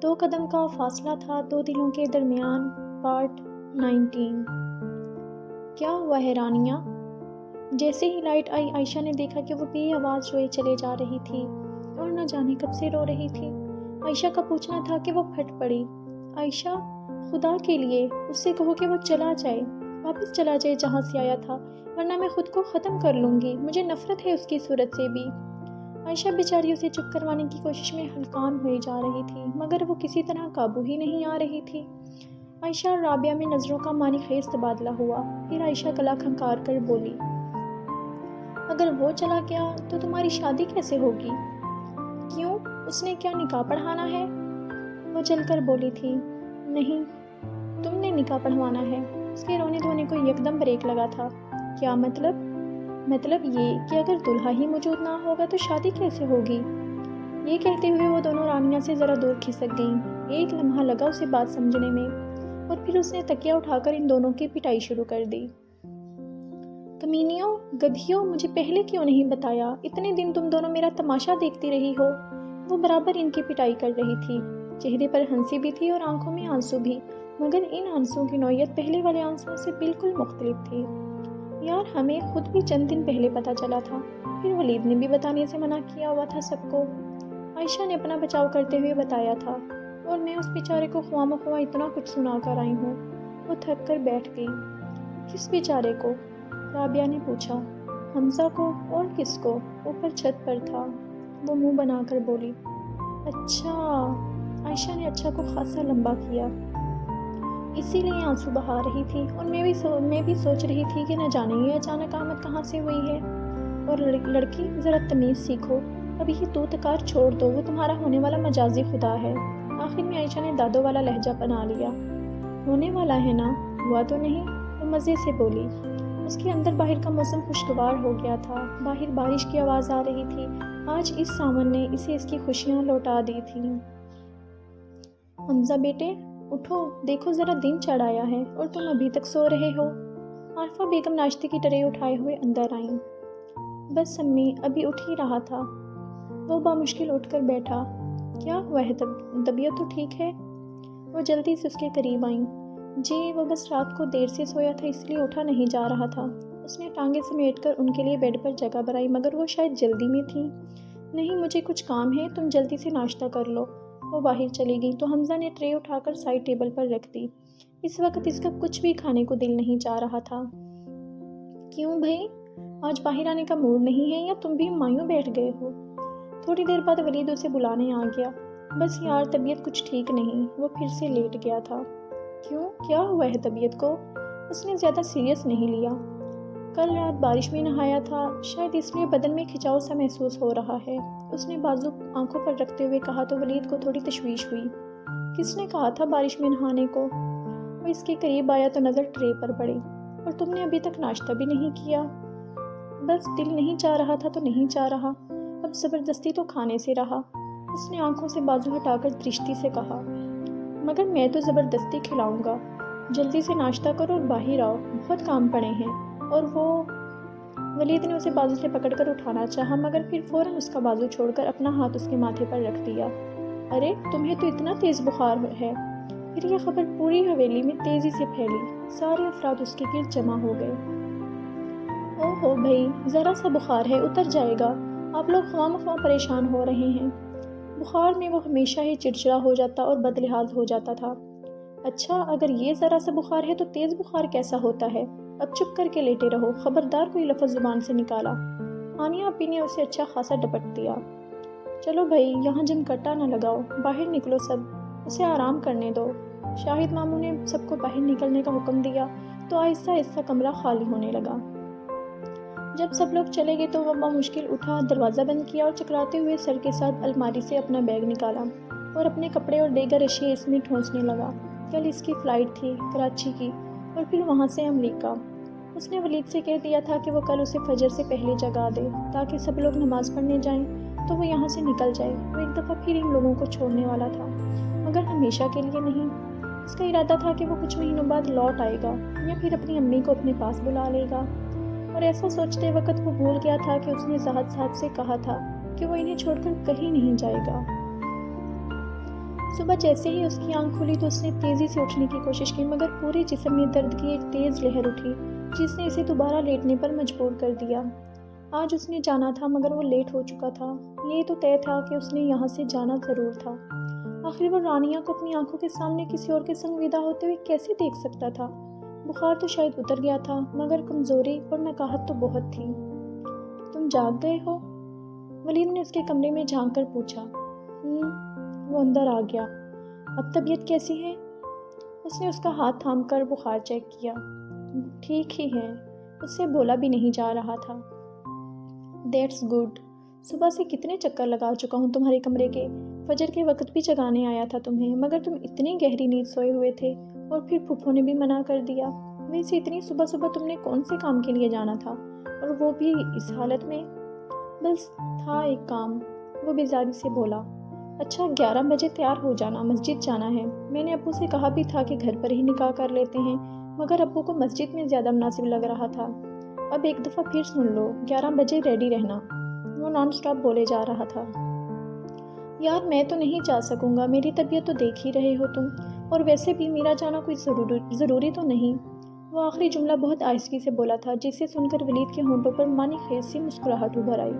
دو قدم کا فاصلہ تھا دو دلوں کے درمیان پارٹ 19۔ کیا ہوا ہے رانیہ؟ جیسے ہی لائٹ آئی عائشہ نے دیکھا کہ وہ بے آواز روئے چلے جا رہی تھی اور نہ جانے کب سے رو رہی تھی۔ عائشہ کا پوچھنا تھا کہ وہ پھٹ پڑی۔ عائشہ، خدا کے لیے اس سے کہو کہ وہ چلا جائے، واپس چلا جائے جہاں سے آیا تھا، ورنہ میں خود کو ختم کر لوں گی، مجھے نفرت ہے اس کی صورت سے بھی۔ عائشہ بیچاری اسے چپ کروانے کی کوشش میں ہلکان ہوئی جا رہی تھی مگر وہ کسی طرح قابو ہی نہیں آ رہی تھی۔ عائشہ اور رابعہ میں نظروں کا معنی خیز تبادلہ ہوا، پھر عائشہ گلا کھنکار کر بولی، اگر وہ چلا گیا تو تمہاری شادی کیسے ہوگی؟ کیوں، اس نے کیا نکاح پڑھانا ہے؟ وہ جل کر بولی تھی، نہیں، تم نے نکاح پڑھوانا ہے۔ اس کے رونے دھونے کو یکدم بریک لگا تھا۔ کیا مطلب؟ مطلب یہ کہ اگر دلہا ہی موجود نہ ہوگا تو شادی کیسے ہوگی؟ یہ کہتے ہوئے وہ دونوں رانیہ سے ذرا دور کھسک گئیں۔ ایک لمحہ لگا اسے بات سمجھنے میں اور پھر اس نے تکیہ اٹھا کر ان دونوں کی پٹائی شروع کر دی۔ کمینیوں، گدھیوں، مجھے پہلے کیوں نہیں بتایا؟ اتنے دن تم دونوں میرا تماشا دیکھتی رہی ہو۔ وہ برابر ان کی پٹائی کر رہی تھی، چہرے پر ہنسی بھی تھی اور آنکھوں میں آنسو بھی، مگر ان آنسوؤں کی نوعیت پہلے والے آنسوؤں سے بالکل مختلف تھی۔ یار، ہمیں خود بھی چند دن پہلے پتہ چلا تھا، پھر ولید نے بھی بتانے سے منع کیا ہوا تھا سب کو۔ عائشہ نے اپنا بچاؤ کرتے ہوئے بتایا تھا، اور میں اس بیچارے کو خواہ مخواہ اتنا کچھ سنا کر آئی ہوں۔ وہ تھک کر بیٹھ گئی۔ کس بیچارے کو؟ رابعہ نے پوچھا۔ حمزہ کو، اور کس کو؟ اوپر چھت پر تھا، وہ منہ بنا کر بولی۔ اچھا، عائشہ نے اچھا کو خاصا لمبا کیا۔ اسی لیے آنسو بہا رہی تھی، اور میں بھی سوچ رہی تھی کہ نہ جانے یہ اچانک آمد کہاں سے ہوئی ہے۔ اور لڑکی، ذرا تمیز سیکھو، اب یہ تو تکار چھوڑ دو، وہ تمہارا ہونے والا مجازی خدا ہے۔ آخر میں عائشہ نے دادو والا لہجہ بنا لیا۔ ہونے والا ہے نا، ہوا تو نہیں؟ وہ مزے سے بولی۔ اس کے اندر باہر کا موسم خوشگوار ہو گیا تھا، باہر بارش کی آواز آ رہی تھی۔ آج اس ساون نے اسے اس کی خوشیاں لوٹا دی تھیں۔ حمزہ بیٹے، اٹھو، دیکھو ذرا دن چڑھ آیا ہے اور تم ابھی تک سو رہے ہو۔ عارفہ بیگم ناشتے کی ٹرے اٹھائے ہوئے اندر آئیں۔ بس امی، ابھی اٹھ ہی رہا تھا۔ وہ بامشکل اٹھ کر بیٹھا۔ کیا ہوا ہے؟ طبیعت تو ٹھیک ہے؟ وہ جلدی سے اس کے قریب آئیں۔ جی، وہ بس رات کو دیر سے سویا تھا اس لیے اٹھا نہیں جا رہا تھا۔ اس نے ٹانگیں سمیٹ کر ان کے لیے بیڈ پر جگہ بنائی مگر وہ شاید جلدی میں تھیں۔ نہیں، مجھے کچھ کام ہے، تم جلدی سے ناشتہ کر لو۔ وہ باہر چلی گئی تو حمزہ نے ٹرے اٹھا کر سائڈ ٹیبل پر رکھ دی۔ اس وقت اس کا کچھ بھی کھانے کو دل نہیں چاہ رہا تھا۔ کیوں بھائی، آج باہر آنے کا موڈ نہیں ہے یا تم بھی مایوں بیٹھ گئے ہو؟ تھوڑی دیر بعد ولید اسے بلانے آ گیا۔ بس یار، طبیعت کچھ ٹھیک نہیں۔ وہ پھر سے لیٹ گیا تھا۔ کیوں، کیا ہوا ہے طبیعت کو؟ اس نے زیادہ سیریس نہیں لیا۔ کل رات بارش میں نہایا تھا، شاید اس لیے بدن میں کھچاؤ سا محسوس ہو رہا ہے۔ اس نے بازو آنکھوں پر رکھتے ہوئے کہا تو ولید کو تھوڑی تشویش ہوئی۔ کس نے کہا تھا بارش میں نہانے کو؟ وہ اس کے قریب آیا تو نظر ٹرے پر پڑی۔ اور تم نے ابھی تک ناشتہ بھی نہیں کیا؟ بس دل نہیں چاہ رہا تھا تو نہیں چاہ رہا، اب زبردستی تو کھانے سے رہا۔ اس نے آنکھوں سے بازو ہٹا کر درشتی سے کہا، مگر میں تو زبردستی کھلاؤں گا، جلدی سے ناشتہ کرو اور باہر آؤ، بہت کام پڑے ہیں۔ اور وہ ولید نے اسے بازو سے پکڑ کر اٹھانا چاہا مگر پھر فوراً اس کا بازو چھوڑ کر اپنا ہاتھ اس کے ماتھے پر رکھ دیا۔ ارے، تمہیں تو اتنا تیز بخار ہے؟ پھر یہ خبر پوری حویلی میں تیزی سے پھیلی، سارے افراد اس کے گرد جمع ہو گئے۔ اوہو بھائی، ذرا سا بخار ہے، اتر جائے گا، آپ لوگ خواہ مخواہ پریشان ہو رہے ہیں۔ بخار میں وہ ہمیشہ ہی چڑچڑا ہو جاتا اور بد لحاظ ہو جاتا تھا۔ اچھا، اگر یہ ذرا سا بخار ہے تو تیز بخار کیسا ہوتا ہے؟ اب چپ کر کے لیٹے رہو، خبردار کوئی لفظ زبان سے نکالا۔ ہانیہ اپی نے اسے اچھا خاصا ڈپٹ دیا۔ چلو بھائی، یہاں جم کٹا نہ لگاؤ، باہر نکلو سب، اسے آرام کرنے دو۔ شاہد ماموں نے سب کو باہر نکلنے کا حکم دیا تو آہستہ آہستہ کمرہ خالی ہونے لگا۔ جب سب لوگ چلے گئے تو وہ بامشکل اٹھا، دروازہ بند کیا اور چکراتے ہوئے سر کے ساتھ الماری سے اپنا بیگ نکالا اور اپنے کپڑے اور دیگر اشیاء اس میں ٹھونسنے لگا۔ کل اس کی فلائٹ تھی کراچی کی اور پھر وہاں سے امریکہ۔ اس نے ولید سے کہہ دیا تھا کہ وہ کل اسے فجر سے پہلے جگا دے تاکہ سب لوگ نماز پڑھنے جائیں تو وہ یہاں سے نکل جائے۔ وہ ایک دفعہ پھر ان لوگوں کو چھوڑنے والا تھا مگر ہمیشہ کے لیے نہیں۔ اس کا ارادہ تھا کہ وہ کچھ مہینوں بعد لوٹ آئے گا یا پھر اپنی امی کو اپنے پاس بلا لے گا۔ اور ایسا سوچتے وقت وہ بھول گیا تھا کہ اس نے زاہد صاحب سے کہا تھا کہ وہ انہیں چھوڑ کر کہیں نہیں جائے گا۔ صبح جیسے ہی اس کی آنکھ کھلی تو اس نے تیزی سے اٹھنے کی کوشش کی، مگر پورے جسم میں درد کی ایک تیز لہر اٹھی جس نے اسے دوبارہ لیٹنے پر مجبور کر دیا۔ آج اس نے جانا تھا مگر وہ لیٹ ہو چکا تھا۔ یہ تو طے تھا کہ اس نے یہاں سے جانا ضرور تھا۔ آخر وہ رانیہ کو اپنی آنکھوں کے سامنے کسی اور کے سنگ ودا ہوتے ہوئے کیسے دیکھ سکتا تھا؟ بخار تو شاید اتر گیا تھا مگر کمزوری اور نکاہت تو بہت تھی۔ تم جاگ گئے ہو؟ ولید نے اس کے کمرے میں جھانک کر پوچھا۔ وہ اندر آ گیا۔ اب طبیعت کیسی ہے؟ اس نے اس کا ہاتھ تھام کر بخار چیک کیا۔ ٹھیک ہی ہے، اس سے بولا بھی نہیں جا رہا تھا۔ That's good. صبح سے کتنے چکر لگا چکا ہوں تمہارے کمرے کے، فجر کے وقت بھی جگانے آیا تھا تمہیں، مگر تم اتنی گہری نیند سوئے ہوئے تھے اور پھر پھپھو نے بھی منع کر دیا۔ ویسے اتنی صبح صبح تم نے کون سے کام کے لیے جانا تھا، اور وہ بھی اس حالت میں؟ بس تھا ایک کام، وہ بیزاری سے بولا۔ اچھا 11 بجے تیار ہو جانا، مسجد جانا ہے۔ میں نے ابو سے کہا بھی تھا کہ گھر پر ہی نکاح کر لیتے ہیں، مگر ابو کو مسجد میں زیادہ مناسب لگ رہا تھا۔ اب ایک دفعہ پھر سن لو، 11 بجے ریڈی رہنا۔ وہ نان سٹاپ بولے جا رہا تھا۔ یار میں تو نہیں جا سکوں گا، میری طبیعت تو دیکھ ہی رہے ہو تم، اور ویسے بھی میرا جانا کوئی ضروری تو نہیں۔ وہ آخری جملہ بہت آہستگی سے بولا تھا جسے سن کر ولید کے ہونٹوں پر مانی خیز سی مسکراہٹ ابھر آئی۔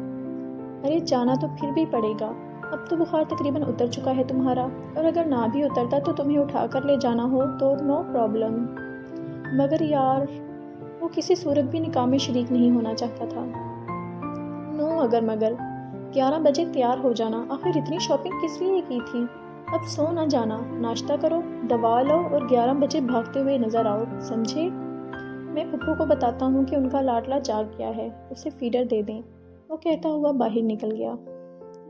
ارے جانا تو پھر بھی پڑے گا، اب تو بخار تقریباً اتر چکا ہے تمہارا، اور اگر نہ بھی اترتا تو تمہیں اٹھا کر لے جانا ہو تو نو پرابلم۔ مگر یار وہ کسی صورت بھی نکاح میں شریک نہیں ہونا چاہتا تھا۔ نو اگر مگر، 11 بجے تیار ہو جانا، آخر اتنی شاپنگ کس لیے کی تھی؟ اب سو نہ جانا، ناشتہ کرو، دوا لو اور 11 بجے بھاگتے ہوئے نظر آؤ، سمجھے؟ میں پھپھو کو بتاتا ہوں کہ ان کا لاڈلا جاگ گیا ہے، اسے فیڈر دے دیں، وہ کہتا ہوا باہر نکل گیا۔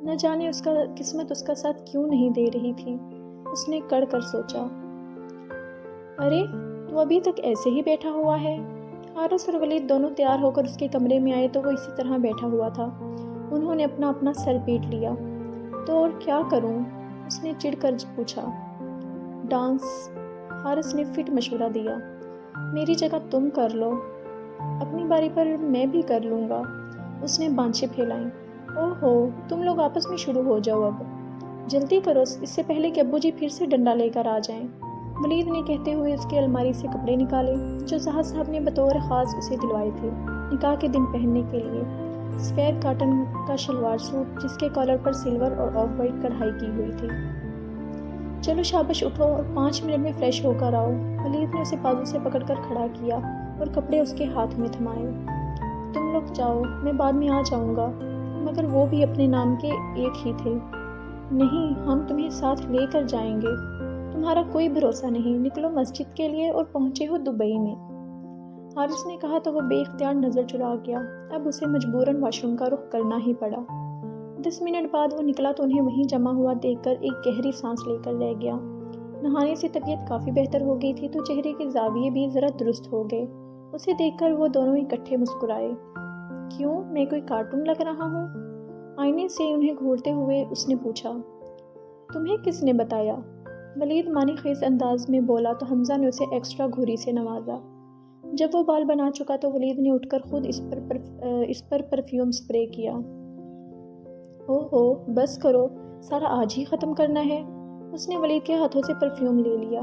نہ جانے اس کا قسمت اس کا ساتھ کیوں نہیں دے رہی تھی، اس نے کڑ کر سوچا۔ ارے تو ابھی تک ایسے ہی بیٹھا ہوا ہے؟ حارث اور ولید دونوں تیار ہو کر اس کے کمرے میں آئے تو وہ اسی طرح بیٹھا ہوا تھا۔ انہوں نے اپنا سر پیٹ لیا۔ تو اور کیا کروں؟ اس نے چڑ کر پوچھا۔ ڈانس، حارث نے فٹ مشورہ دیا۔ میری جگہ تم کر لو، اپنی باری پر میں بھی کر لوں گا، اس نے بانچیں پھیلائیں۔ اوہو تم لوگ آپس میں شروع ہو جاؤ، اب جلدی کرو اس سے پہلے کہ ابو جی پھر سے ڈنڈا لے کر آ جائیں۔ ولید نے کہتے ہوئے اس کے الماری سے کپڑے نکالے جو زہد صاحب نے بطور خاص اسے دلوائے تھے نکاح کے دن پہننے کے لیے۔ سفید کاٹن کا شلوار سوٹ جس کے کالر پر سلور اور آف وائٹ کڑھائی کی ہوئی تھی۔ چلو شابش اٹھو اور 5 منٹ میں فریش ہو کر آؤ۔ ولید نے اسے بازو سے پکڑ کر کھڑا کیا اور کپڑے اس کے ہاتھ میں تھمائے۔ تم لوگ جاؤ، میں بعد میں آ جاؤں گا۔ مگر وہ بھی اپنے نام کے ایک ہی تھے۔ نہیں، ہم تمہیں ساتھ لے کر جائیں گے، تمہارا کوئی بھروسہ نہیں، نکلو مسجد کے لیے اور پہنچے ہو دبئی میں۔ حارث نے کہا تو وہ بے اختیار نظر چرا گیا۔ اب اسے مجبوراً واش روم کا رخ کرنا ہی پڑا۔ 10 منٹ بعد وہ نکلا تو انہیں وہیں جمع ہوا دیکھ کر ایک گہری سانس لے کر رہ گیا۔ نہانے سے طبیعت کافی بہتر ہو گئی تھی تو چہرے کے زاویے بھی ذرا درست ہو گئے۔ اسے دیکھ کر وہ دونوں اکٹھے مسکرائے۔ کیوں، میں کوئی کارٹون لگ رہا ہوں؟ آئینے سے انہیں گھورتے ہوئے اس نے پوچھا۔ تمہیں کس نے بتایا؟ ولید معنی خیز انداز میں بولا تو حمزہ نے اسے ایکسٹرا گھوری سے نوازا۔ جب وہ بال بنا چکا تو ولید نے اٹھ کر خود اس پر پرفیوم سپرے کیا۔ اوہو بس کرو، سارا آج ہی ختم کرنا ہے۔ اس نے ولید کے ہاتھوں سے پرفیوم لے لیا۔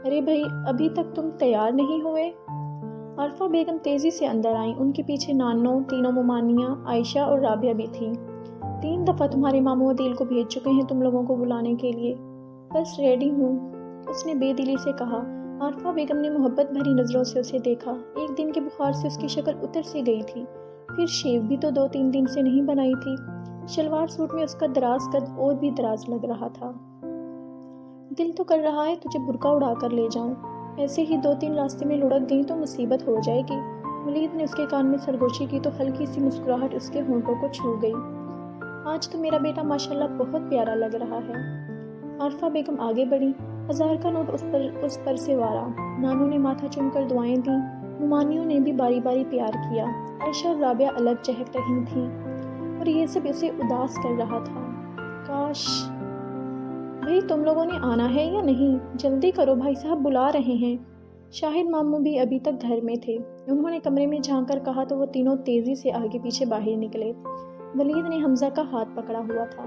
ارے بھائی ابھی تک تم تیار نہیں ہوئے؟ عارفہ بیگم تیزی سے اندر آئیں، ان کے پیچھے نانو، تینوں ممانیاں، عائشہ اور رابعہ بھی تھیں۔ 3 دفعہ تمہارے ماموں عدیل کو بھیج چکے ہیں تم لوگوں کو بلانے کے لیے۔ بس ریڈی ہوں، اس نے بے دلی سے کہا۔ عارفہ بیگم نے محبت بھری نظروں سے اسے دیکھا۔ ایک دن کے بخار سے اس کی شکل اتر سی گئی تھی، پھر شیو بھی تو 2-3 دن سے نہیں بنائی تھی۔ شلوار سوٹ میں اس کا دراز قد اور بھی دراز لگ رہا تھا۔ دل تو کر رہا ہے تجھے برقع اڑا کر لے جاؤں، ایسے ہی 2-3 راستے میں لڑک گئی تو مصیبت ہو جائے گی۔ ولید نے اس کے کان میں سرگوشی کی تو ہلکی سی مسکراہٹ اس کے ہونٹوں کو چھو گئی۔ آج تو میرا بیٹا ماشاءاللہ بہت پیارا لگ رہا ہے۔ عارفہ بیگم آگے بڑھی، 1000 کا نوٹ اس پر سے وارا۔ نانو نے ماتھا چوم کر دعائیں دیں، ممانیوں نے بھی باری باری پیار کیا۔ عائشہ اور رابعہ الگ چہک رہی تھیں اور یہ سب اسے اداس کر رہا تھا۔ کاش بھائی تم لوگوں نے آنا ہے یا نہیں؟ جلدی کرو، بھائی صاحب بلا رہے ہیں۔ شاہد ماموں بھی ابھی تک گھر میں تھے۔ انہوں نے کمرے میں جھانک کر کہا تو وہ تینوں تیزی سے آگے پیچھے باہر نکلے۔ ولید نے حمزہ کا ہاتھ پکڑا ہوا تھا۔